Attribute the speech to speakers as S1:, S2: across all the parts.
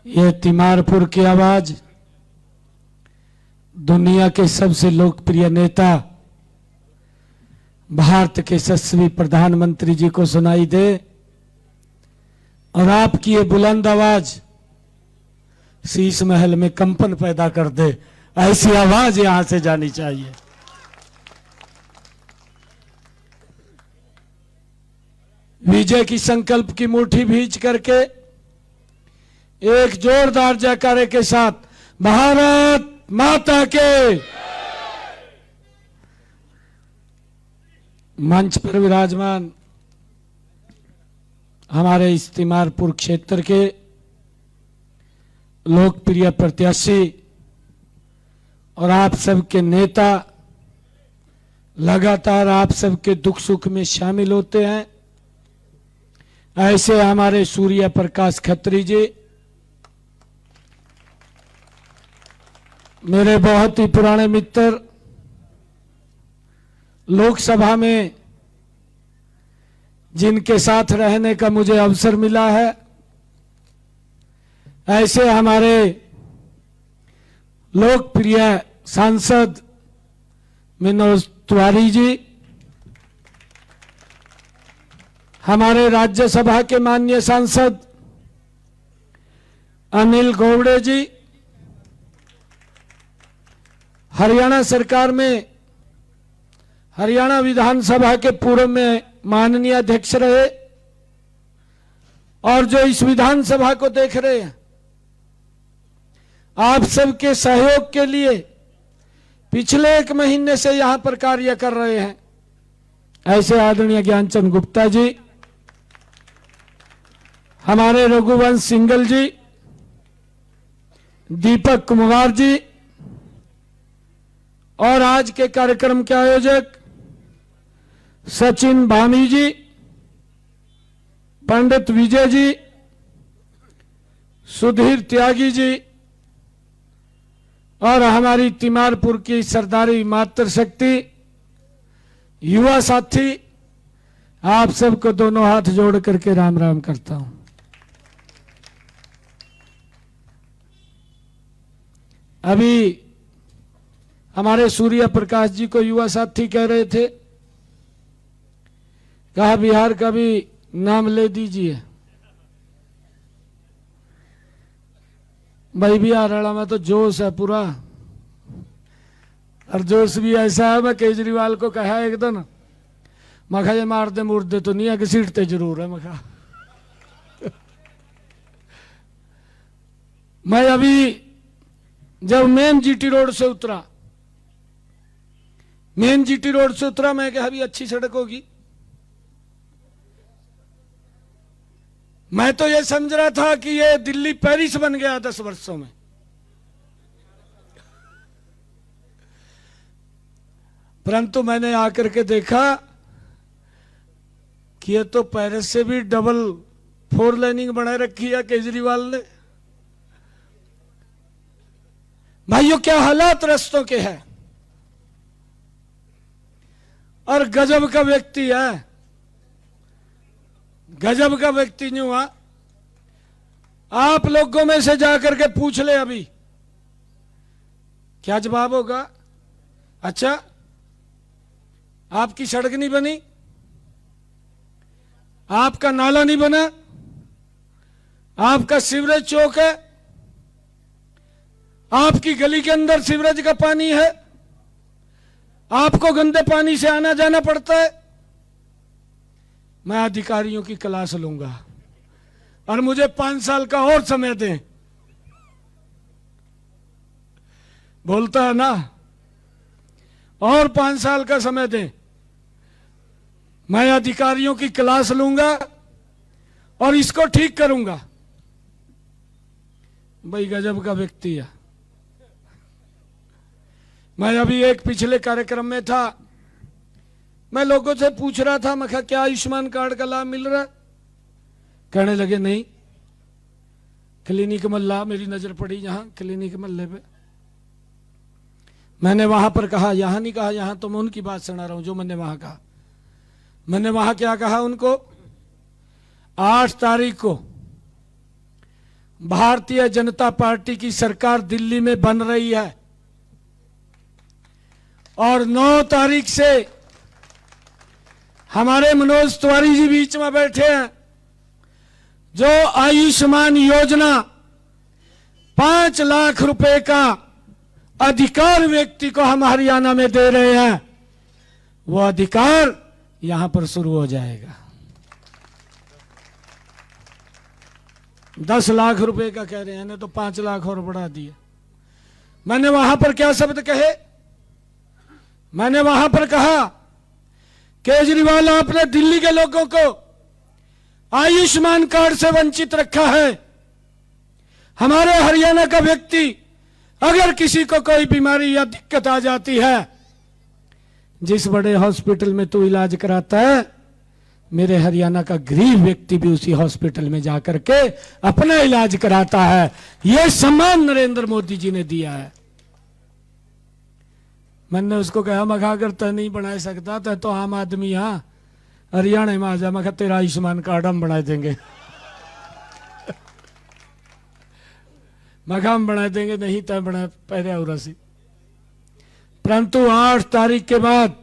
S1: ये तिमारपुर की आवाज दुनिया के सबसे लोकप्रिय नेता भारत के यशस्वी प्रधानमंत्री जी को सुनाई दे और आपकी ये बुलंद आवाज शीश महल में कंपन पैदा कर दे, ऐसी आवाज यहां से जानी चाहिए। विजय की संकल्प की मुट्ठी भींच करके एक जोरदार जयकारे के साथ भारत माता के मंच पर विराजमान हमारे इस तिमारपुर क्षेत्र के लोकप्रिय प्रत्याशी और आप सबके नेता लगातार आप सबके दुख सुख में शामिल होते हैं, ऐसे हमारे सूर्य प्रकाश खत्री जी मेरे बहुत ही पुराने मित्र, लोकसभा में जिनके साथ रहने का मुझे अवसर मिला है, ऐसे हमारे लोकप्रिय सांसद मनोज तिवारी जी, हमारे राज्यसभा के माननीय सांसद अनिल गोवड़े जी, हरियाणा सरकार में हरियाणा विधानसभा के पूर्व में माननीय अध्यक्ष रहे और जो इस विधानसभा को देख रहे हैं, आप सबके सहयोग के लिए पिछले 1 महीने से यहां पर कार्य कर रहे हैं, ऐसे आदरणीय ज्ञानचंद गुप्ता जी, हमारे रघुवंश सिंगल जी, दीपक कुमार जी और आज के कार्यक्रम के आयोजक सचिन भामी जी, पंडित विजय जी, सुधीर त्यागी जी और हमारी तिमारपुर की सरदारी मातृशक्ति युवा साथी, आप सबको दोनों हाथ जोड़ करके राम राम करता हूं। अभी हमारे सूर्य प्रकाश जी को युवा साथी कह रहे थे, कहा बिहार का भी नाम ले दीजिए। भाई बिहार में तो जोश है पूरा, और जोश भी ऐसा है, मैं केजरीवाल को कहा एक दिन, मखा ये मार दे मुर्दे तो नहीं है कि सीटते जरूर है मखा। मैं अभी जब मेन जीटी रोड से उतरा, मैं कहा अभी अच्छी सड़क होगी, मैं तो ये समझ रहा था कि ये दिल्ली पेरिस बन गया 10 वर्षों में। परंतु मैंने आकर के देखा कि ये तो पेरिस से भी डबल 4 लेनिंग बनाए रखी है केजरीवाल ने। भाइयों क्या हालात रास्तों के हैं, और गजब का व्यक्ति है, गजब का व्यक्ति नहीं हुआ। आप लोगों में से जाकर के पूछ ले अभी, क्या जवाब होगा? अच्छा आपकी सड़क नहीं बनी, आपका नाला नहीं बना, आपका सीवरेज चौक है, आपकी गली के अंदर सीवरेज का पानी है, आपको गंदे पानी से आना जाना पड़ता है। मैं अधिकारियों की क्लास लूंगा और मुझे 5 साल का और समय दें। बोलता है ना, और 5 साल का समय दें, मैं अधिकारियों की क्लास लूंगा और इसको ठीक करूंगा। भाई गजब का व्यक्ति है। मैं अभी एक पिछले कार्यक्रम में था, मैं लोगों से पूछ रहा था, मैं कहा क्या आयुष्मान कार्ड का लाभ मिल रहा है? कहने लगे नहीं। क्लिनिक मल्ला मेरी नजर पड़ी, यहां क्लिनिक मल्ले पे। मैंने वहां पर कहा, यहां नहीं कहा, यहां तो मैं उनकी बात सुना रहा हूं जो मैंने वहां कहा। मैंने वहां क्या कहा उनको, 8 तारीख को भारतीय जनता पार्टी की सरकार दिल्ली में बन रही है और 9 तारीख से हमारे मनोज तिवारी जी बीच में बैठे हैं। जो आयुष्मान योजना 5 लाख रुपए का अधिकार व्यक्ति को हम हरियाणा में दे रहे हैं, वो अधिकार यहां पर शुरू हो जाएगा। 10 लाख रुपए का कह रहे हैं, तो 5 लाख और बढ़ा दिया। मैंने वहां पर क्या शब्द कहे? मैंने वहां पर कहा, केजरीवाल आपने दिल्ली के लोगों को आयुष्मान कार्ड से वंचित रखा है। हमारे हरियाणा का व्यक्ति अगर किसी को कोई बीमारी या दिक्कत आ जाती है, जिस बड़े हॉस्पिटल में तू इलाज कराता है, मेरे हरियाणा का गरीब व्यक्ति भी उसी हॉस्पिटल में जाकर के अपना इलाज कराता है। यह सम्मान नरेंद्र मोदी जी ने दिया है। मैंने उसको कहा, मखा अगर तय नहीं बना सकता तो आम आदमी यहां हरियाणा में आ जा, मखा तेरा आयुष्मान कार्ड हम बना देंगे। मखा हम बना देंगे, नहीं तय बना पहले और सी। परंतु 8 तारीख के बाद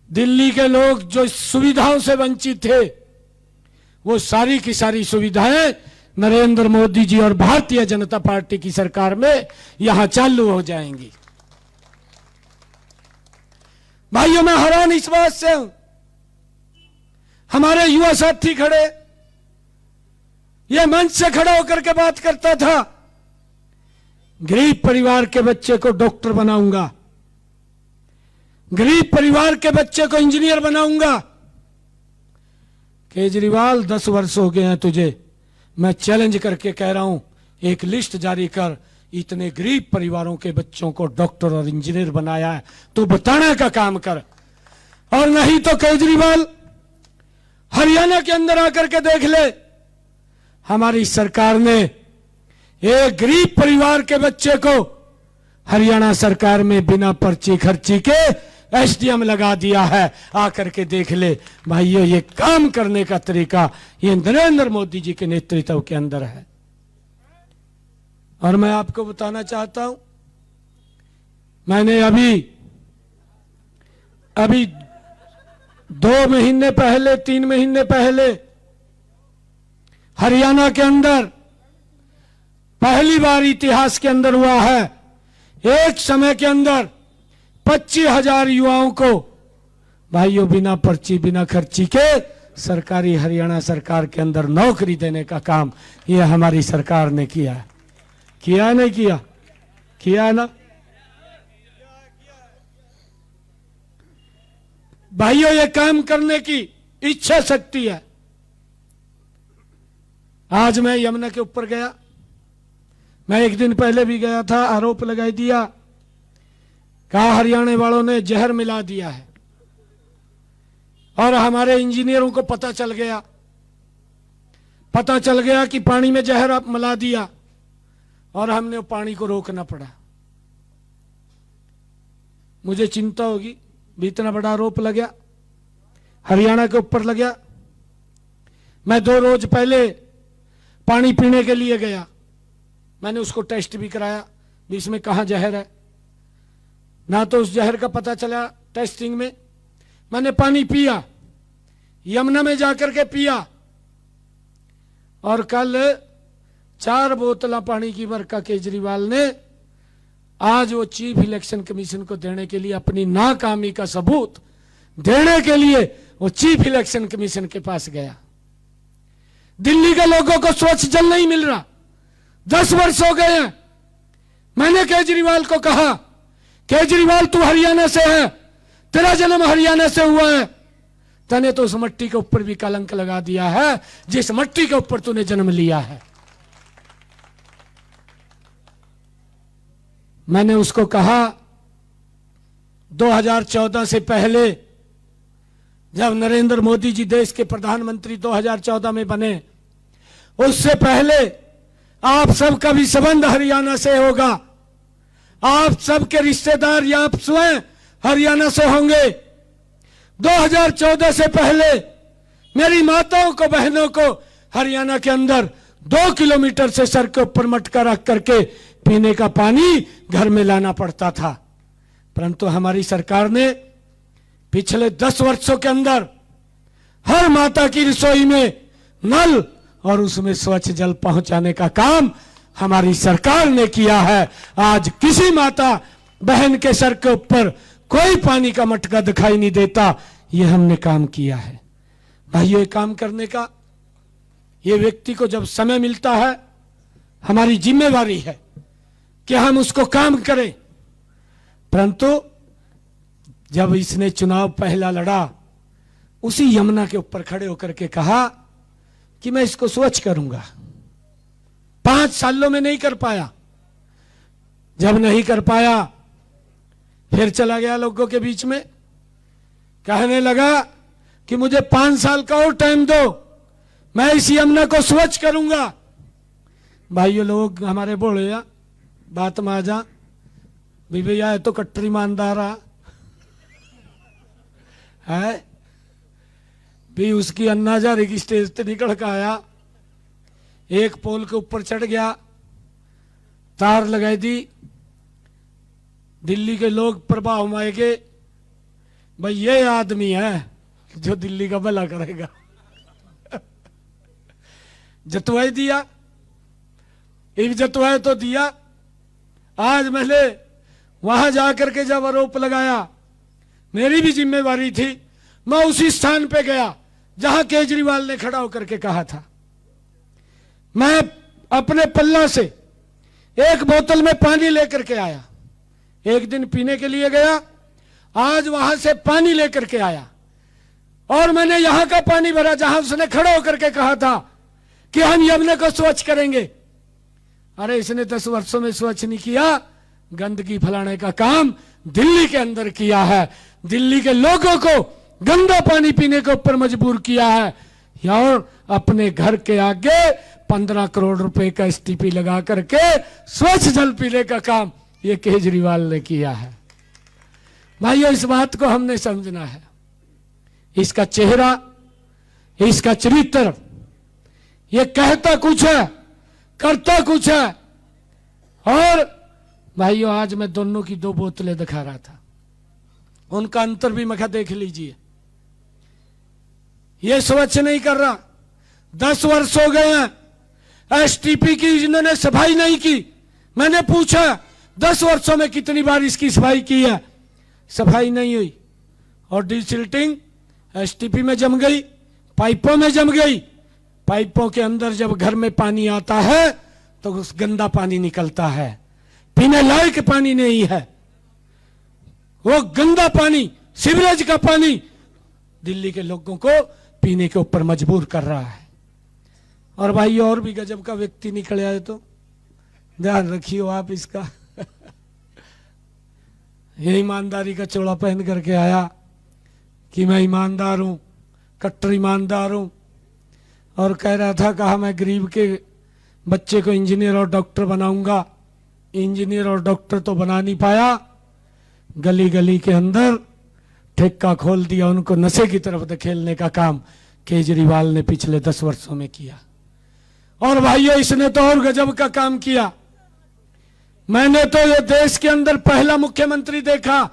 S1: दिल्ली के लोग जो सुविधाओं से वंचित थे, वो सारी की सारी सुविधाएं नरेंद्र मोदी जी और भारतीय जनता पार्टी की सरकार में यहां चालू हो जाएंगी। भाइयों, मैं हैरान इस बात से हूं, हमारे युवा साथी खड़े, यह मंच से खड़ा होकर के बात करता था, गरीब परिवार के बच्चे को डॉक्टर बनाऊंगा, गरीब परिवार के बच्चे को इंजीनियर बनाऊंगा। केजरीवाल 10 वर्ष हो गए हैं तुझे, मैं चैलेंज करके कह रहा हूं, एक लिस्ट जारी कर, इतने गरीब परिवारों के बच्चों को डॉक्टर और इंजीनियर बनाया है, तो बताने का काम कर। और नहीं तो केजरीवाल हरियाणा के अंदर आकर के देख ले, हमारी सरकार ने एक गरीब परिवार के बच्चे को हरियाणा सरकार में बिना पर्ची खर्ची के एसडीएम लगा दिया है। आकर के देख ले भाइयों, ये काम करने का तरीका ये नरेंद्र मोदी जी के नेतृत्व के अंदर है। और मैं आपको बताना चाहता हूं, मैंने अभी 2 महीने पहले 3 महीने पहले हरियाणा के अंदर पहली बार इतिहास के अंदर हुआ है, एक समय के अंदर 25,000 युवाओं को भाइयों बिना पर्ची बिना खर्ची के सरकारी हरियाणा सरकार के अंदर नौकरी देने का काम ये हमारी सरकार ने किया है। किया नहीं किया? किया ना भाइयों, ये काम करने की इच्छा शक्ति है। आज मैं यमुना के ऊपर गया, मैं एक दिन पहले भी गया था, आरोप लगाई दिया, कहा हरियाणा वालों ने जहर मिला दिया है, और हमारे इंजीनियरों को पता चल गया कि पानी में जहर मिला दिया, और हमने पानी को रोकना पड़ा। मुझे चिंता होगी, भी इतना बड़ा आरोप लगा, हरियाणा के ऊपर लगा। मैं 2 रोज पहले पानी पीने के लिए गया, मैंने उसको टेस्ट भी कराया भी इसमें कहां जहर है, ना तो उस जहर का पता चला टेस्टिंग में। मैंने पानी पिया, यमुना में जाकर के पिया, और कल 4 बोतल पानी की बरका केजरीवाल ने आज वो चीफ इलेक्शन कमीशन को देने के लिए, अपनी नाकामी का सबूत देने के लिए वो चीफ इलेक्शन कमीशन के पास गया। दिल्ली के लोगों को स्वच्छ जल नहीं मिल रहा, 10 वर्ष हो गए हैं। मैंने केजरीवाल को कहा, केजरीवाल तू हरियाणा से है, तेरा जन्म हरियाणा से हुआ है, तने तो उस मट्टी के ऊपर भी कलंक लगा दिया है जिस मट्टी के ऊपर तूने जन्म लिया है। मैंने उसको कहा 2014 से पहले जब नरेंद्र मोदी जी देश के प्रधानमंत्री 2014 में बने, उससे पहले आप सबका भी संबंध हरियाणा से होगा, आप सबके रिश्तेदार या आप स्वयं हरियाणा से होंगे। 2014 से पहले मेरी माताओं को, बहनों को हरियाणा के अंदर 2 किलोमीटर से सर के ऊपर मटका रख करके पीने का पानी घर में लाना पड़ता था। परंतु हमारी सरकार ने पिछले 10 वर्षों के अंदर हर माता की रसोई में नल और उसमें स्वच्छ जल पहुंचाने का काम हमारी सरकार ने किया है। आज किसी माता बहन के सर के ऊपर कोई पानी का मटका दिखाई नहीं देता। ये हमने काम किया है। भाइयों, ये काम करने का ये व्यक्ति को जब समय मिलता है, हमारी जिम्मेवारी है कि हम उसको काम करें। परंतु जब इसने चुनाव पहला लड़ा, उसी यमुना के ऊपर खड़े होकर के कहा कि मैं इसको स्वच्छ करूंगा। 5 सालों में नहीं कर पाया। जब नहीं कर पाया, फिर चला गया लोगों के बीच में, कहने लगा कि मुझे 5 साल का और टाइम दो, मैं इस यमुना को स्वच्छ करूंगा। भाइयों, लोग हमारे बोले या बात में आ जा भी, भैया ये तो कट्टर ईमानदार है भी। उसकी अन्ना हजारे की स्टेज पे निकल के आया, एक पोल के ऊपर चढ़ गया, तार लगाई दी। दिल्ली के लोग प्रभाव में आएंगे, भाई ये आदमी है जो दिल्ली का भला करेगा। जतवाई दिया, इब जतवाई तो दिया। आज मैंने वहां जाकर के जब आरोप लगाया, मेरी भी जिम्मेवारी थी, मैं उसी स्थान पे गया जहां केजरीवाल ने खड़ा होकर के कहा था। मैं अपने पल्ला से एक बोतल में पानी लेकर के आया। एक दिन पीने के लिए गया, आज वहां से पानी लेकर के आया और मैंने यहां का पानी भरा जहां उसने खड़ा होकर के कहा था कि हम यमुना को स्वच्छ करेंगे। अरे इसने 10 वर्षों में स्वच्छ नहीं किया, गंदगी फैलाने का काम दिल्ली के अंदर किया है। दिल्ली के लोगों को गंदा पानी पीने के ऊपर मजबूर किया है। और अपने घर के आगे 15 करोड़ रुपए का एसटीपी लगा करके स्वच्छ जल पीने का काम ये केजरीवाल ने किया है। भाइयों, इस बात को हमने समझना है। इसका चेहरा, इसका चरित्र, ये कहता कुछ है, करता कुछ है। और भाइयों, आज मैं दोनों की 2 बोतलें दिखा रहा था, उनका अंतर भी मैं देख लीजिए। ये स्वच्छ नहीं कर रहा, 10 वर्ष हो गए हैं एसटीपी की जिन्होंने सफाई नहीं की। मैंने पूछा 10 वर्षों में कितनी बार इसकी सफाई की है, सफाई नहीं हुई। और डिसिल्टिंग एसटीपी में जम गई, पाइपों में जम गई। पाइपों के अंदर जब घर में पानी आता है तो उस गंदा पानी निकलता है, पीने लायक पानी नहीं है। वो गंदा पानी, सीवरेज का पानी दिल्ली के लोगों को पीने के ऊपर मजबूर कर रहा है। और भाई, और भी गजब का व्यक्ति निकल आए तो ध्यान रखियो आप इसका। ये ईमानदारी का चोला पहन करके आया कि मैं ईमानदार हूं, कट्टर ईमानदार हूं, और कह रहा था कहा मैं गरीब के बच्चे को इंजीनियर और डॉक्टर बनाऊंगा। इंजीनियर और डॉक्टर तो बना नहीं पाया, गली गली के अंदर ठेका खोल दिया, उनको नशे की तरफ धकेलने का काम केजरीवाल ने पिछले 10 वर्षों में किया। और भाइयों, इसने तो और गजब का काम किया। मैंने तो ये देश के अंदर पहला मुख्यमंत्री देखा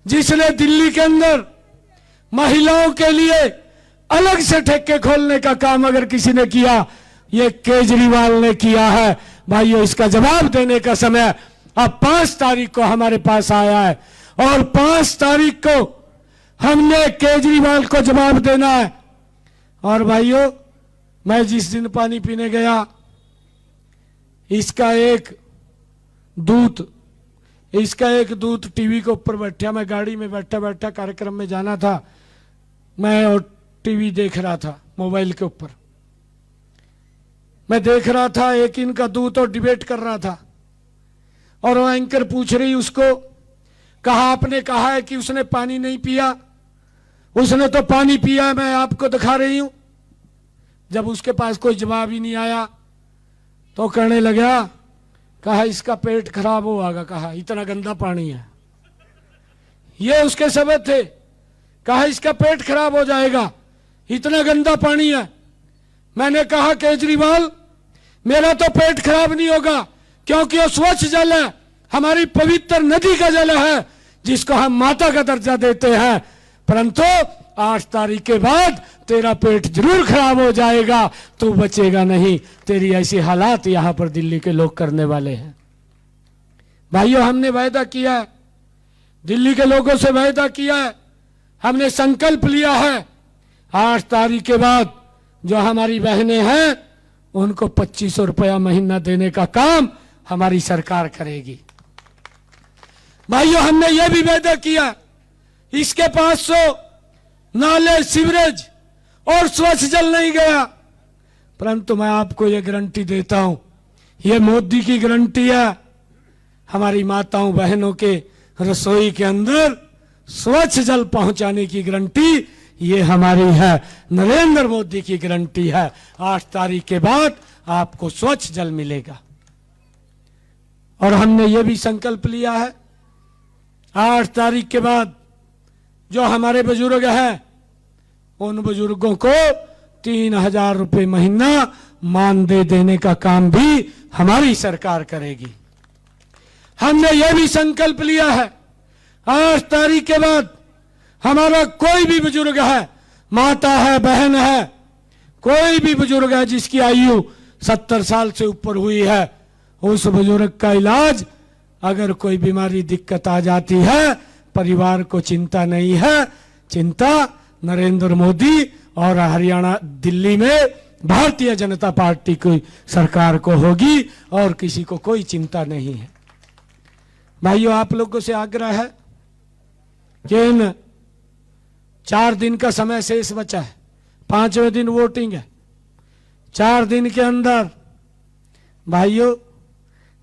S1: जिसने दिल्ली के अंदर महिलाओं के लिए अलग से ठेके खोलने का काम अगर किसी ने किया, ये केजरीवाल ने किया है। भाइयों, इसका जवाब देने का समय अब 5 तारीख को हमारे पास आया है और 5 तारीख को हमने केजरीवाल को जवाब देना है। और भाइयों, मैं जिस दिन पानी पीने गया, इसका एक दूत टीवी के ऊपर बैठा, मैं गाड़ी में बैठा बैठा कार्यक्रम में जाना था, मैं और टीवी देख रहा था मोबाइल के ऊपर। मैं देख रहा था एक इनका दूत और डिबेट कर रहा था और वो एंकर पूछ रही उसको, कहा आपने कहा है कि उसने पानी नहीं पिया, उसने तो पानी पिया, मैं आपको दिखा रही हूं। जब उसके पास कोई जवाब ही नहीं आया तो कहने लगा, कहा इसका पेट खराब होगा, कहा इतना गंदा पानी है। ये उसके शब्द थे, कहा इसका पेट खराब हो जाएगा, इतना गंदा पानी है। मैंने कहा केजरीवाल, मेरा तो पेट खराब नहीं होगा, क्योंकि वो स्वच्छ जल है, हमारी पवित्र नदी का जल है, जिसको हम माता का दर्जा देते हैं। परंतु 8 तारीख के बाद तेरा पेट जरूर खराब हो जाएगा, तू बचेगा नहीं। तेरी ऐसी हालात यहां पर दिल्ली के लोग करने वाले हैं। भाइयों, हमने वायदा किया है, दिल्ली के लोगों से वायदा किया है, हमने संकल्प लिया है, 8 तारीख के बाद जो हमारी बहनें हैं उनको 2500 रुपया महीना देने का काम हमारी सरकार करेगी। भाइयों, हमने यह भी वायदा किया, इसके पास नाले, सीवरेज और स्वच्छ जल नहीं गया, परंतु मैं आपको यह गारंटी देता हूं, यह मोदी की गारंटी है, हमारी माताओं बहनों के रसोई के अंदर स्वच्छ जल पहुंचाने की गारंटी ये हमारी है, नरेंद्र मोदी की गारंटी है। 8 तारीख के बाद आपको स्वच्छ जल मिलेगा। और हमने ये भी संकल्प लिया है, 8 तारीख के बाद जो हमारे बुजुर्ग हैं उन बुजुर्गों को 3000 रुपये महीना मानदेय देने का काम भी हमारी सरकार करेगी। हमने यह भी संकल्प लिया है, 8 तारीख के बाद हमारा कोई भी बुजुर्ग है, माता है, बहन है, कोई भी बुजुर्ग है जिसकी आयु 70 साल से ऊपर हुई है, उस बुजुर्ग का इलाज अगर कोई बीमारी दिक्कत आ जाती है, परिवार को चिंता नहीं है, चिंता नरेंद्र मोदी और हरियाणा, दिल्ली में भारतीय जनता पार्टी की सरकार को होगी और किसी को कोई चिंता नहीं है। भाइयों, आप लोगों से आग्रह है कि इन 4 दिन का समय शेष बचा है, 5वें दिन वोटिंग है, 4 दिन के अंदर भाइयों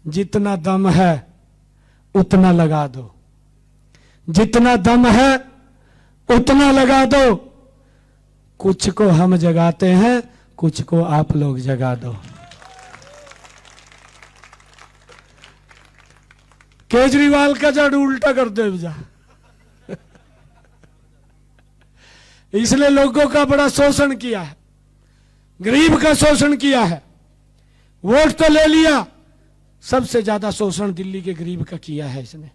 S1: जितना दम है उतना लगा दो, जितना दम है उतना लगा दो। कुछ को हम जगाते हैं, कुछ को आप लोग जगा दो। केजरीवाल का जादू उल्टा कर दो जा। इसलिए लोगों का बड़ा शोषण किया है, गरीब का शोषण किया है, वोट तो ले लिया, सबसे ज्यादा शोषण दिल्ली के गरीब का किया है इसने,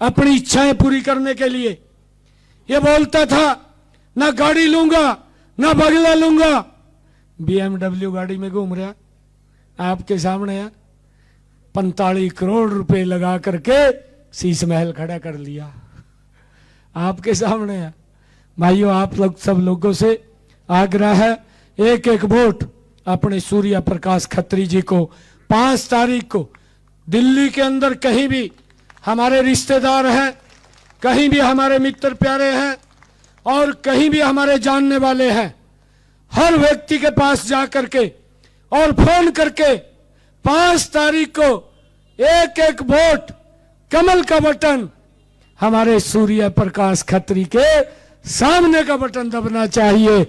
S1: अपनी इच्छाएं पूरी करने के लिए। ये बोलता था ना गाड़ी लूंगा ना बंगला लूंगा, BMW गाड़ी में घूम रहा आपके सामने है, 45 करोड़ रुपए लगा करके शीश महल खड़ा कर लिया आपके सामने है। भाइयों, आप लोग सब लोगों से आग्रह है, एक एक वोट अपने सूर्य प्रकाश खत्री जी को 5 तारीख को दिल्ली के अंदर कहीं भी हमारे रिश्तेदार हैं, कहीं भी हमारे मित्र प्यारे हैं और कहीं भी हमारे जानने वाले हैं, हर व्यक्ति के पास जाकर के और फोन करके 5 तारीख को एक एक वोट, कमल का बटन हमारे सूर्य प्रकाश खत्री के सामने का बटन दबना चाहिए।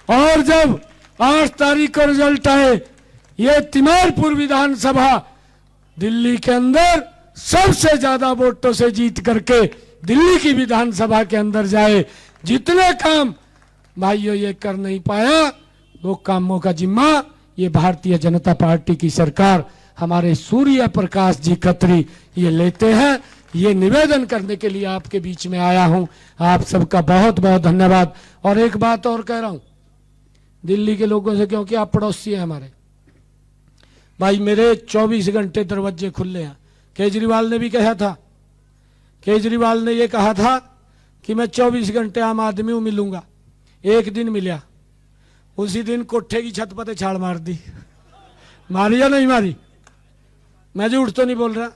S1: और जब 8 तारीख को रिजल्ट आए, ये तिमारपुर विधानसभा दिल्ली के अंदर सबसे ज्यादा वोटों से जीत करके दिल्ली की विधानसभा के अंदर जाए। जितने काम भाइयों ये कर नहीं पाया, वो कामों का जिम्मा ये भारतीय जनता पार्टी की सरकार, हमारे सूर्य प्रकाश जी खत्री ये लेते हैं। ये निवेदन करने के लिए आपके बीच में आया हूं। आप सबका बहुत बहुत धन्यवाद। और एक बात और कह रहा हूं दिल्ली के लोगों से, क्योंकि आप पड़ोसी हैं हमारे, भाई मेरे 24 घंटे दरवाजे खुले हैं। केजरीवाल ने भी कहा था, केजरीवाल ने ये कहा था कि मैं 24 घंटे आम आदमी हूं, मिलूंगा। एक दिन मिला, उसी दिन कोठे की छत पर छाल मार दी। मारी या नहीं मारी? मैं झूठ तो नहीं बोल रहा।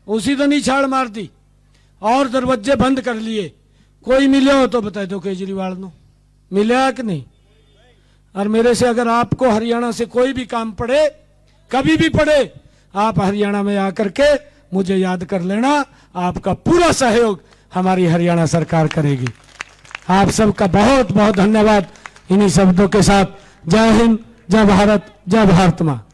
S1: उसी दिन ही छाल मार दी और दरवाजे बंद कर लिए। कोई मिले हो तो बता दो केजरीवाल नो, मिले कि नहीं? और मेरे से अगर आपको हरियाणा से कोई भी काम पड़े, कभी भी पड़े, आप हरियाणा में आकर के मुझे याद कर लेना। आपका पूरा सहयोग हमारी हरियाणा सरकार करेगी। आप सबका बहुत बहुत धन्यवाद। इन्हीं शब्दों के साथ जय हिंद, जय भारत, जय भारत माँ।